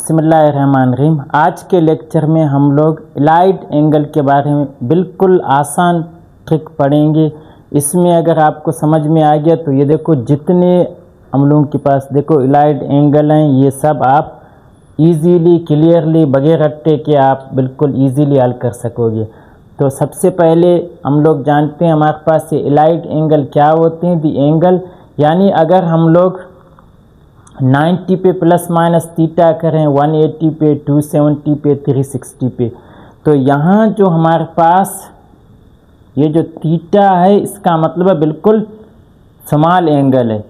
बिस्मिल्लाहिर्रहमानिर्रहीम। आज के लेक्चर में हम लोग इलाइड एंगल के बारे में बिल्कुल आसान ट्रिक पढ़ेंगे। इसमें अगर आपको समझ में आ गया तो ये देखो जितने हम लोगों के पास देखो इलाइड एंगल हैं, ये सब आप इजीली क्लियरली बगैर रट्टे के आप बिल्कुल इजीली हल कर सकोगे। तो सबसे पहले हम लोग जानते हैं हमारे पास ये इलाइड एंगल क्या होते हैं। दी एंगल यानी अगर हम लोग 90 पे प्लस माइनस थीटा करें, 180 पे, 270 पे, 360 पे, तो यहाँ जो हमारे पास ये जो थीटा है इसका मतलब है बिल्कुल स्मॉल एंगल है।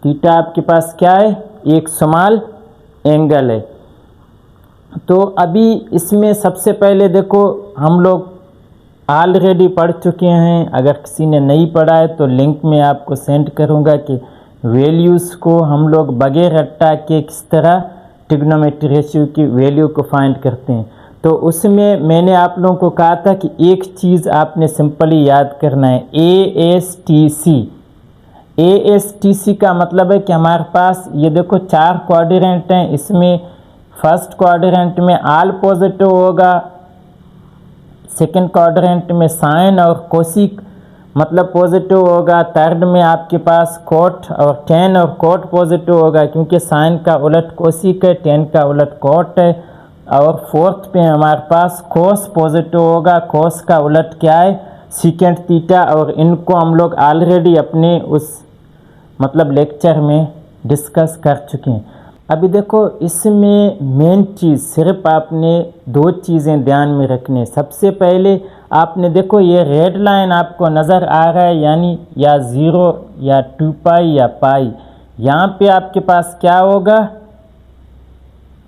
थीटा आपके पास क्या है, एक स्मॉल एंगल है। तो अभी इसमें सबसे पहले देखो हम लोग ऑलरेडी पढ़ चुके हैं। अगर किसी ने नहीं पढ़ा है तो लिंक में आपको सेंड करूंगा कि वैल्यूज़ को हम लोग बगैर रट्टा के किस तरह ट्रिग्नोमेट्री रेशियो की वैल्यू को फाइंड करते हैं। तो उसमें मैंने आप लोगों को कहा था कि एक चीज़ आपने सिंपली याद करना है, ASTC। ASTC का मतलब है कि हमारे पास ये देखो 4 क्वाड्रेंट हैं। इसमें फर्स्ट क्वाड्रेंट में ऑल पॉजिटिव होगा, सेकंड क्वाड्रेंट में साइन और कोसिक मतलब पॉजिटिव होगा, थर्ड में आपके पास कोट और टेन और कोट पॉजिटिव होगा क्योंकि साइन का उलट कोसिक है, टेन का उलट कोट है, और फोर्थ पे हमारे पास कोस पॉजिटिव होगा, कोस का उलट क्या है, सीकेंट थीटा। और इनको हम लोग ऑलरेडी अपने उस मतलब लेक्चर में डिस्कस कर चुके हैं। अभी देखो इसमें मेन चीज़ सिर्फ आपने 2 चीज़ें ध्यान में रखनी है। सबसे पहले आपने देखो ये रेड लाइन आपको नज़र आ रहा है, यानी या 0 या 2 पाई या पाई। यहाँ पे आपके पास क्या होगा,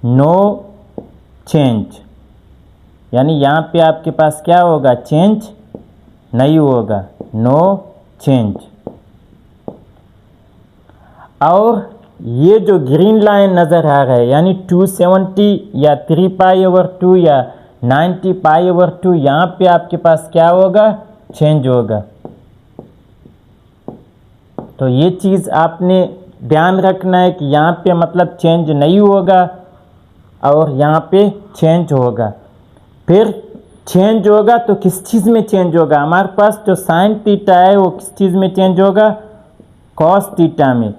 नो चेंज, यानी यहाँ पे आपके पास क्या होगा, चेंज नहीं होगा, नो चेंज। और ये जो ग्रीन लाइन नज़र आ रहा है यानी 270 या 3 पाई/2 या 90 पाई/2, यहाँ पे आपके पास क्या होगा, चेंज होगा। तो ये चीज़ आपने ध्यान रखना है कि यहाँ पे मतलब चेंज नहीं होगा और यहाँ पे चेंज होगा। फिर चेंज होगा तो किस चीज़ में चेंज होगा, हमारे पास जो साइन थीटा है वो किस चीज़ में चेंज होगा, कॉस थीटा में।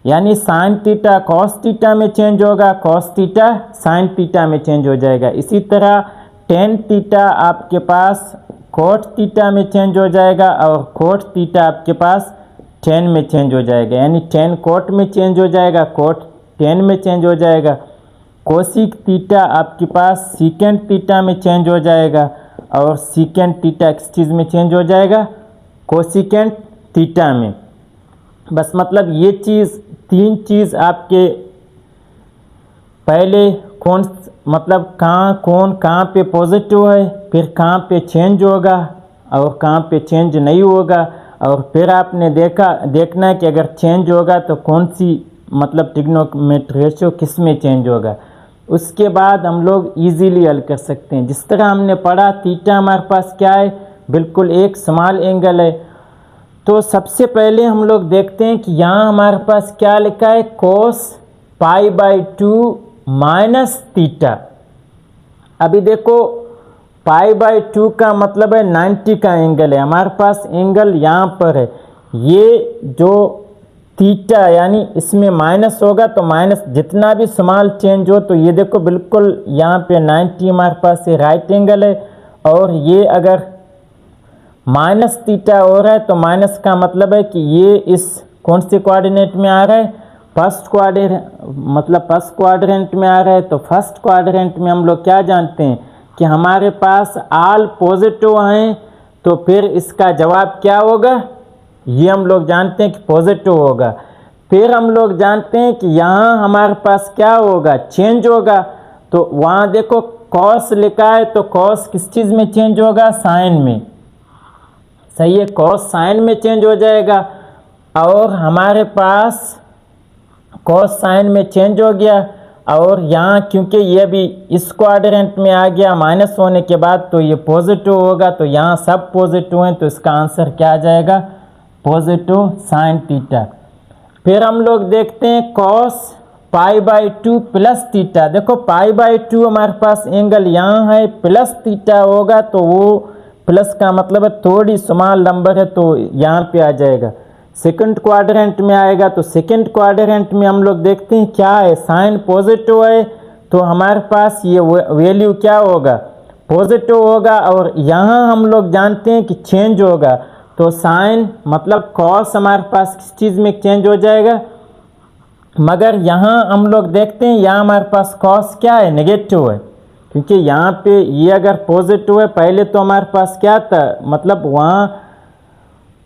यानी साइन थीटा कॉस थीटा में चेंज होगा, कॉस थीटा साइन थीटा में चेंज हो जाएगा। इसी तरह टेन थीटा आपके पास कोट थीटा में चेंज हो जाएगा और कोट थीटा आपके पास टेन में चेंज हो जाएगा। यानी टेन कोट में चेंज हो जाएगा, कोट टेन में चेंज हो जाएगा। कोसिक थीटा आपके पास सीकेंट थीटा में चेंज हो जाएगा और सीकेंट थीटा किस चीज़ में चेंज हो जाएगा, कोसिकेंट थीटा में। बस मतलब ये चीज़ 3 चीज़ आपके पहले कौन मतलब कहाँ पे पॉजिटिव है, फिर कहाँ पे चेंज होगा और कहाँ पे चेंज नहीं होगा, और फिर आपने देखना है कि अगर चेंज होगा तो कौन सी मतलब ट्रिग्नोमेट्री रेशियो किस में चेंज होगा। उसके बाद हम लोग इजीली हल कर सकते हैं। जिस तरह हमने पढ़ा थीटा हमारे पास क्या है, बिल्कुल एक स्मॉल एंगल है। तो सबसे पहले हम लोग देखते हैं कि यहाँ हमारे पास क्या लिखा है, कोस पाई/2 माइनस थीटा। अभी देखो पाई/2 का मतलब है 90 का एंगल है, हमारे पास एंगल यहाँ पर है। ये जो थीटा यानी इसमें माइनस होगा तो माइनस जितना भी स्मॉल चेंज हो, तो ये देखो बिल्कुल यहाँ पे 90 हमारे पास ये राइट एंगल है। और ये अगर माइनस थीटा हो रहा है तो माइनस का मतलब है कि ये इस कौन से क्वाड्रेंट में आ रहा है, फर्स्ट क्वाड्रेंट में आ रहा है। तो फर्स्ट क्वाड्रेंट में हम लोग क्या जानते हैं कि हमारे पास ऑल पॉजिटिव हैं, तो फिर इसका जवाब क्या होगा, ये हम लोग जानते हैं कि पॉजिटिव होगा। फिर हम लोग जानते हैं कि यहाँ हमारे पास क्या होगा, चेंज होगा। तो वहाँ देखो कॉस लिखा है, तो कॉस किस चीज़ में चेंज होगा, साइन में। सही है, कॉस साइन में चेंज हो जाएगा। और हमारे पास कॉस साइन में चेंज हो गया, और यहाँ क्योंकि ये भी इस क्वाड्रेंट में आ गया माइनस होने के बाद, तो ये पॉजिटिव होगा। तो यहाँ सब पॉजिटिव हैं, तो इसका आंसर क्या आ जाएगा, पॉजिटिव साइन थीटा। फिर हम लोग देखते हैं कॉस π/2 प्लस थीटा। देखो π/2 हमारे पास एंगल यहाँ है, प्लस थीटा होगा तो वो प्लस का मतलब है थोड़ी स्मॉल नंबर है तो यहाँ पे आ जाएगा। सेकंड क्वाड्रेंट में आएगा तो सेकंड क्वाड्रेंट में हम लोग देखते हैं क्या है, साइन पॉजिटिव है तो हमारे पास ये वैल्यू क्या होगा, पॉजिटिव होगा। और यहाँ हम लोग जानते हैं कि चेंज होगा तो साइन मतलब कॉस हमारे पास किस चीज़ में चेंज हो जाएगा, मगर यहाँ हम लोग देखते हैं यहाँ हमारे पास कॉस क्या है, नेगेटिव है, क्योंकि यहाँ पे ये अगर पॉजिटिव है, पहले तो हमारे पास क्या था, मतलब वहाँ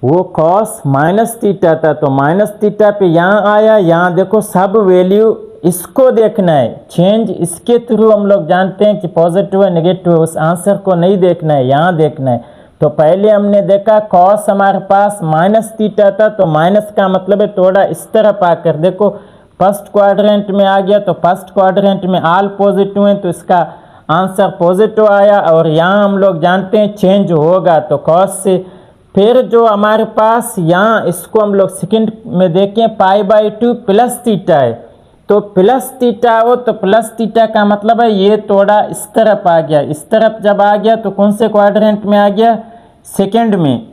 वो कॉस माइनस थीटा था तो माइनस थीटा पे यहाँ आया। यहाँ देखो सब वैल्यू इसको देखना है, चेंज इसके थ्रू हम लोग जानते हैं कि पॉजिटिव है नेगेटिव है, उस आंसर को नहीं देखना है, यहाँ देखना है। तो पहले हमने देखा कॉस हमारे पास माइनस थीटा था तो माइनस का मतलब है थोड़ा इस तरफ आकर देखो फर्स्ट क्वाड्रेंट में आ गया तो फर्स्ट क्वाड्रेंट में ऑल पॉजिटिव है तो इसका आंसर पॉजिटिव आया। और यहाँ हम लोग जानते हैं चेंज होगा तो कॉस से। फिर जो हमारे पास यहाँ इसको हम लोग सेकंड में देखें π/2 प्लस थीटा है तो प्लस थीटा हो तो प्लस थीटा का मतलब है ये थोड़ा इस तरफ आ गया, इस तरफ जब आ गया तो कौन से क्वाड्रेंट में आ गया, सेकंड में।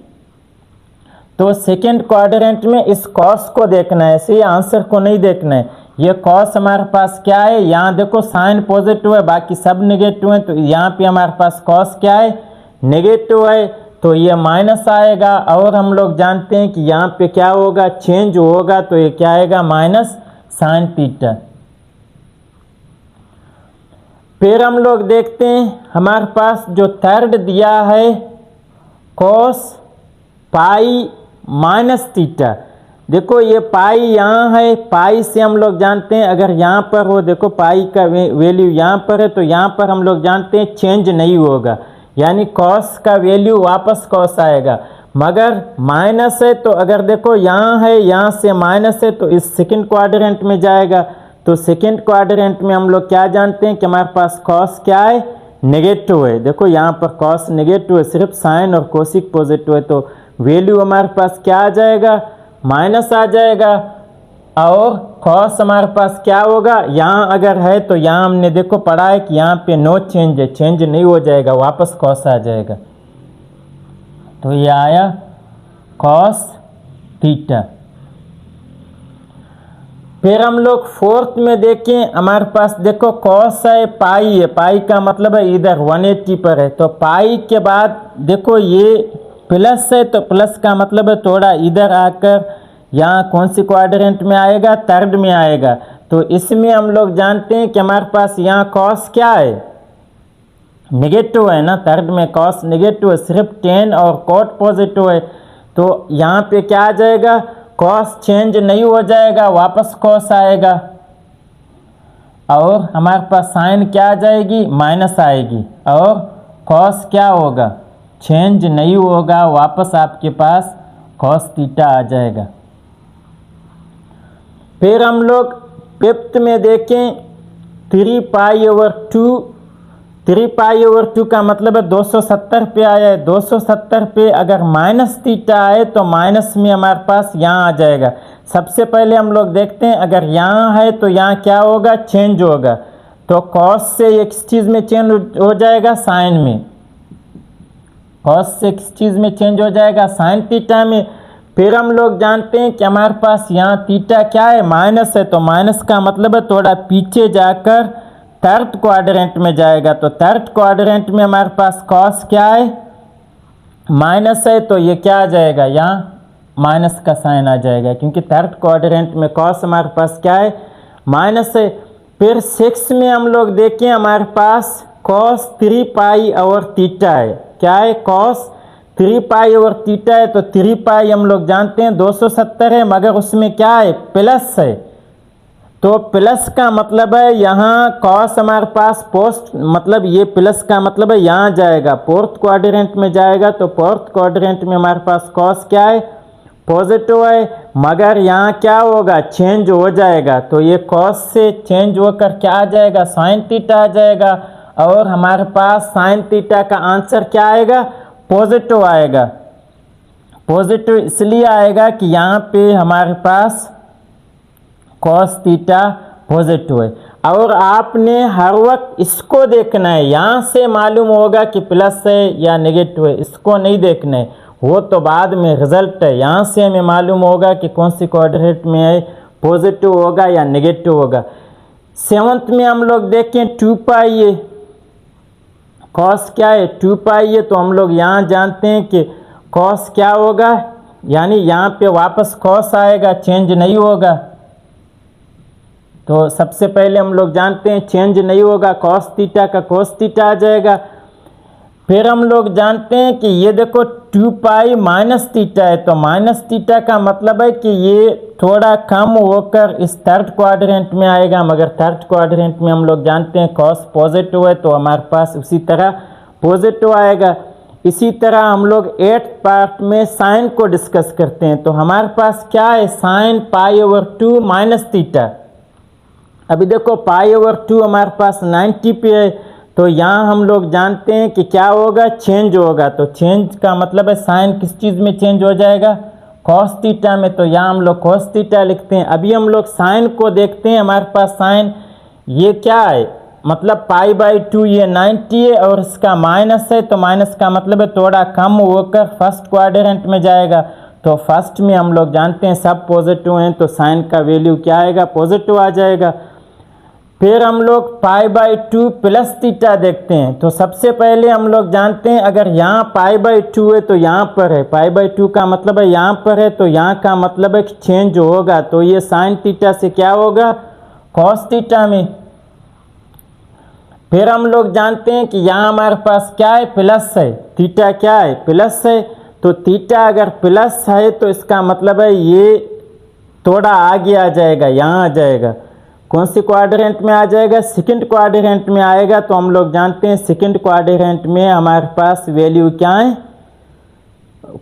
तो सेकंड क्वाड्रेंट में इस कॉस को देखना है, ऐसे आंसर को नहीं देखना है। ये कॉस हमारे पास क्या है, यहाँ देखो साइन पॉजिटिव है बाकी सब नेगेटिव है तो यहाँ पे हमारे पास कॉस क्या है, नेगेटिव है तो ये माइनस आएगा। और हम लोग जानते हैं कि यहाँ पे क्या होगा, चेंज होगा तो ये क्या आएगा, माइनस साइन थीटा। फिर हम लोग देखते हैं हमारे पास जो थर्ड दिया है कॉस पाई माइनस थीटा। देखो ये पाई यहाँ है, पाई से हम लोग जानते हैं अगर यहाँ पर हो, देखो पाई का वैल्यू यहाँ पर है तो यहाँ पर हम लोग जानते हैं चेंज नहीं होगा, यानी कॉस का वैल्यू वापस कॉस आएगा। मगर माइनस है तो अगर देखो यहाँ है, यहाँ से माइनस है तो इस सेकंड क्वाड्रेंट में जाएगा तो सेकंड क्वाड्रेंट में हम लोग क्या जानते हैं कि हमारे पास कॉस क्या है, नेगेटिव है। देखो यहाँ पर कॉस नेगेटिव है, सिर्फ साइन और कोसिक पॉजिटिव है तो वैल्यू हमारे पास क्या आ जाएगा, माइनस आ जाएगा। और कॉस हमारे पास क्या होगा, यहाँ अगर है तो यहाँ हमने देखो पढ़ा है कि यहाँ पे नो चेंज है, चेंज नहीं हो जाएगा, वापस कॉस आ जाएगा। तो ये आया कॉस थीटा। फिर हम लोग फोर्थ में देखें हमारे पास देखो कॉस है, पाई है, पाई का मतलब है इधर 180 पर है तो पाई के बाद देखो ये प्लस है तो प्लस का मतलब है थोड़ा इधर आकर यहाँ कौन सी क्वाड्रेंट में आएगा, थर्ड में आएगा। तो इसमें हम लोग जानते हैं कि हमारे पास यहाँ कॉस क्या है, नेगेटिव है ना, थर्ड में कॉस नेगेटिव है, सिर्फ टेन और कॉट पॉजिटिव है तो यहाँ पे क्या आ जाएगा, कॉस चेंज नहीं हो जाएगा, वापस कॉस आएगा। और हमारे पास साइन क्या आ जाएगी, माइनस आएगी। और कॉस क्या होगा, चेंज नहीं होगा, वापस आपके पास कॉस थीटा आ जाएगा। फिर हम लोग फिफ्थ में देखें 3π/2, 3π/2 का मतलब है 270 पे आया है, 270 पे अगर माइनस थीटा आए तो माइनस में हमारे पास यहाँ आ जाएगा। सबसे पहले हम लोग देखते हैं अगर यहाँ है तो यहाँ क्या होगा, चेंज होगा तो कॉस से एक चीज़ में चेंज हो जाएगा, साइन में। कॉस से किस चीज़ में चेंज हो जाएगा, साइन थीटा में। फिर हम लोग जानते हैं कि हमारे पास यहाँ थीटा क्या है, माइनस है तो माइनस का मतलब है थोड़ा पीछे जाकर थर्ड क्वाड्रेंट में जाएगा तो थर्ड क्वाड्रेंट में हमारे पास कॉस क्या है, माइनस है तो ये क्या आ जाएगा, यहाँ माइनस का साइन आ जाएगा क्योंकि थर्ड क्वाड्रेंट में कॉस हमारे पास क्या है, माइनस है। फिर सिक्स में हम लोग देखें हमारे पास कॉस 3π/θ है, क्या है, कॉस 3π/θ है तो 3π हम लोग जानते हैं 270 है, मगर उसमें क्या है, प्लस है तो प्लस का मतलब है यहाँ कॉस हमारे पास पोस्ट, मतलब ये प्लस का मतलब है यहाँ जाएगा, फोर्थ क्वाड्रेंट में जाएगा तो फोर्थ क्वाड्रेंट में हमारे पास कॉस क्या है, पॉजिटिव है, मगर यहाँ क्या होगा, चेंज हो जाएगा तो ये कॉस से चेंज होकर क्या आ जाएगा, साइन थीटा आ जाएगा। और हमारे पास साइन थीटा का आंसर क्या आएगा, पॉजिटिव आएगा। पॉजिटिव इसलिए आएगा कि यहाँ पे हमारे पास कॉस थीटा पॉजिटिव है। और आपने हर वक्त इसको देखना है, यहाँ से मालूम होगा कि प्लस है या नेगेटिव है, इसको नहीं देखना है, वो तो बाद में रिजल्ट है। यहाँ से हमें मालूम होगा कि कौन सी कोऑर्डिनेट में है, पॉजिटिव होगा या नेगेटिव होगा। 7th में हम लोग देखें 2 पाई है, कॉस क्या है 2 पाई है, तो हम लोग यहाँ जानते हैं कि कॉस क्या होगा, यानी यहाँ पे वापस कॉस आएगा, चेंज नहीं होगा। तो सबसे पहले हम लोग जानते हैं चेंज नहीं होगा, कॉस थीटा का कॉस थीटा आ जाएगा। फिर हम लोग जानते हैं कि ये देखो 2 पाई माइनस थीटा है, तो माइनस थीटा का मतलब है कि ये थोड़ा कम होकर इस थर्ड क्वाड्रेंट में आएगा, मगर थर्ड क्वाड्रेंट में हम लोग जानते हैं कॉस पॉजिटिव है, तो हमारे पास उसी तरह पॉजिटिव आएगा। इसी तरह हम लोग 8th पार्ट में साइन को डिस्कस करते हैं, तो हमारे पास क्या है, साइन π/2 माइनस थीटा। अभी देखो π/2 हमारे पास 90 पे है, तो यहाँ हम लोग जानते हैं कि क्या होगा, चेंज होगा। तो चेंज का मतलब है साइन किस चीज़ में चेंज हो जाएगा, कॉस थीटा में, तो यहाँ हम लोग कॉस थीटा लिखते हैं। अभी हम लोग साइन को देखते हैं, हमारे पास साइन ये क्या है, मतलब π/2 ये 90 है और इसका माइनस है, तो माइनस का मतलब है थोड़ा कम होकर फर्स्ट क्वाड्रेंट में जाएगा। तो फर्स्ट में हम लोग जानते हैं सब पॉजिटिव हैं, तो साइन का वैल्यू क्या आएगा, पॉजिटिव आ जाएगा। फिर हम लोग π/2 प्लस थीटा देखते हैं, तो सबसे पहले हम लोग जानते हैं अगर यहाँ π/2 है तो यहाँ पर है, π/2 का मतलब है यहाँ पर है, तो यहाँ का मतलब है कि चेंज होगा, तो ये साइन थीटा से क्या होगा, कॉस थीटा में। फिर हम लोग जानते हैं कि यहाँ हमारे पास क्या है, प्लस है, थीटा क्या है, प्लस है, तो थीटा अगर प्लस है तो इसका मतलब है ये थोड़ा आगे आ जाएगा, यहाँ आ जाएगा। कौन सी क्वाड्रेंट में आ जाएगा, सेकंड क्वाड्रेंट में आएगा। तो हम लोग जानते हैं सेकंड क्वाड्रेंट में हमारे पास वैल्यू क्या है,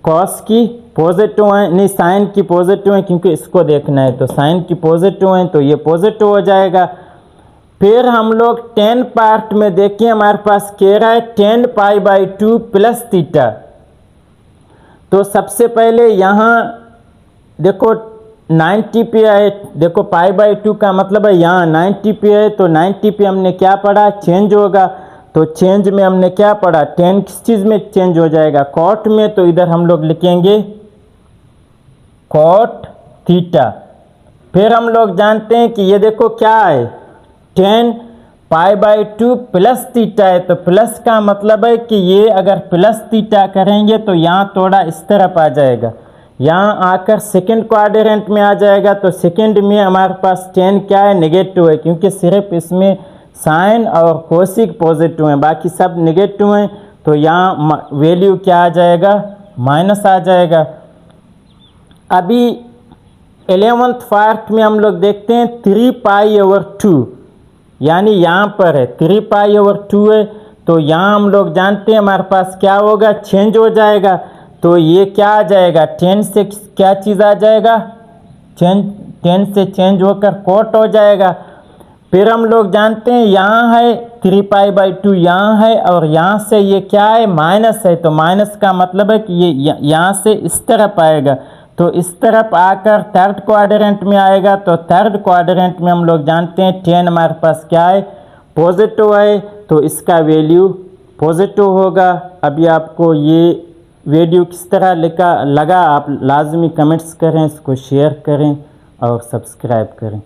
कॉस की पॉजिटिव है, नहीं साइन की पॉजिटिव है, क्योंकि इसको देखना है, तो साइन की पॉजिटिव है, तो ये पॉजिटिव हो जाएगा। फिर हम लोग 10 पार्ट में देखिए, हमारे पास कह रहा है 10 π/2 प्लस थीटा। तो सबसे पहले यहाँ देखो 90 पे है, देखो π/2 का मतलब है यहाँ 90 पे है, तो 90 पे हमने क्या पढ़ा, चेंज होगा। तो चेंज में हमने क्या पढ़ा, 10 किस चीज़ में चेंज हो जाएगा, कॉट में, तो इधर हम लोग लिखेंगे कॉट थीटा। फिर हम लोग जानते हैं कि ये देखो क्या है, 10 π/2 प्लस थीटा है, तो प्लस का मतलब है कि ये अगर प्लस थीटा करेंगे तो यहाँ थोड़ा इस तरफ आ जाएगा, यहाँ आकर सेकंड क्वाड्रेंट में आ जाएगा। तो सेकंड में हमारे पास 10 क्या है, नेगेटिव है, क्योंकि सिर्फ इसमें साइन और कोसिक पॉजिटिव हैं, बाकी सब नेगेटिव हैं, तो यहाँ वैल्यू क्या आ जाएगा, माइनस आ जाएगा। अभी 11th पार्ट में हम लोग देखते हैं 3 π/2, यानी यहाँ पर है 3 π/2 है, तो यहाँ हम लोग जानते हैं हमारे पास क्या होगा, चेंज हो जाएगा। तो ये क्या आ जाएगा, 10 से क्या चीज़ आ जाएगा, 10 से चेंज होकर कोट हो जाएगा। फिर हम लोग जानते हैं यहाँ है 3 π/2 यहाँ है, और यहाँ से ये क्या है, माइनस है, तो माइनस का मतलब है कि ये यहाँ से इस तरफ आएगा, तो इस तरफ आकर थर्ड क्वाड्रेंट में आएगा। तो थर्ड क्वाड्रेंट में हम लोग जानते हैं 10 हमारे पास क्या है, पॉजिटिव है, तो इसका वैल्यू पॉजिटिव होगा। अभी आपको ये वीडियो किस तरह लगा आप लाजमी कमेंट्स करें, इसको शेयर करें और सब्सक्राइब करें।